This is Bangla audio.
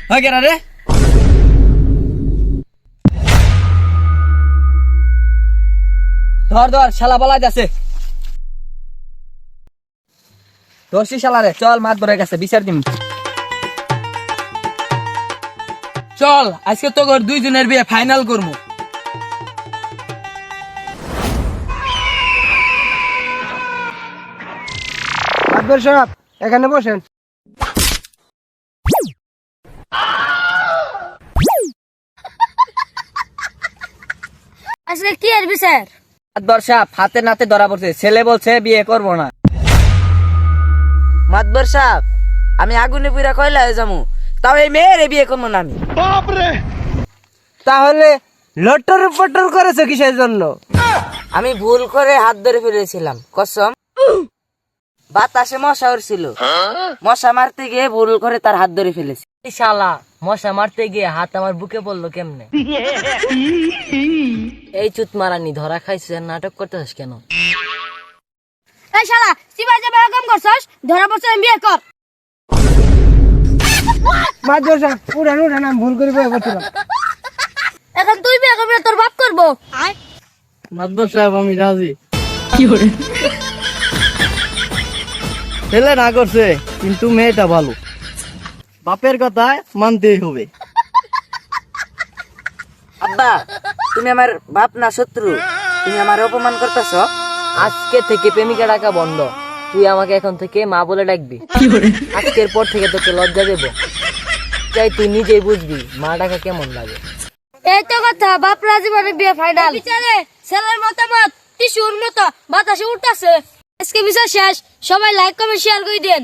হয় কেরা রে? ধর ধর শালা বলাই যাচ্ছে ধরছি শালা রে। চল মাত ভরে গেছে বিচার দিম। চল আজকে তো দুইজনের বিয়ে ফাইনাল করবো। আকবর সাহেব এখানে বসেন। আজকে কি আর বিচার? মাতবর সাহেব হাতে নাতে ধরা পড়ছে, ছেলে বলছে বিয়ে করবো না। মাতবর সাহেব আমি আগুনে পুরা কয়লা হয়ে যাবো, তাও এই মেয়ের বিয়ে করবো না আমি। তাহলে লটর পটর করেছো কিসের জন্য? আমি ভুল করে হাত ধরে ফেলেছিলাম কসম। বাতাসে মশা উড়ছিল, মশা মারতে গিয়ে ভুল করে তার হাত ধরে ফেলেছি। শালা মশা মারতে গিয়ে হাত আমার বুকে পড়লো কেমনে? এই চুত মারানি ধরা খাইছিস আর নাটক করতেছিস কেন? এই শালা সিবাই যাবে কাম করছস, ধরা পড়ছে বিয়ে কর। মাদবর সাহেব উঠান উঠান, আমি ভুল করে বয়ে করছিলাম। এখন তুই বিয়ে করবি না তোর বাপ করবো? মাতবর সাহেব আমি রাজি। ছেলে না করছে কিন্তু মেয়েটা ভালো, বাপের কথায় মানতেই হবে। আব্বা তুমি আমার বাপ না শত্রু, তুমি আমার অপমান করতেছ। আজকে থেকে প্রেমিকা ডাকা বন্ধ, তুই আমাকে এখন থেকে মা বলে ডাকবি। আজকের পর থেকে তোকে লজ্জা দেব, চাই তুই নিজেই বুঝবি মা ডাকা কেমন লাগে। এই তো কথা, বাপরা জীবনে বিয়ে ফাইনাল। বিচারে ছেলের মতামত টিস্যুর মতো বাতাসে উঠতেছে। আজকে বিচার শেষ, সবাই লাইক কমেন্ট শেয়ার করে দেন।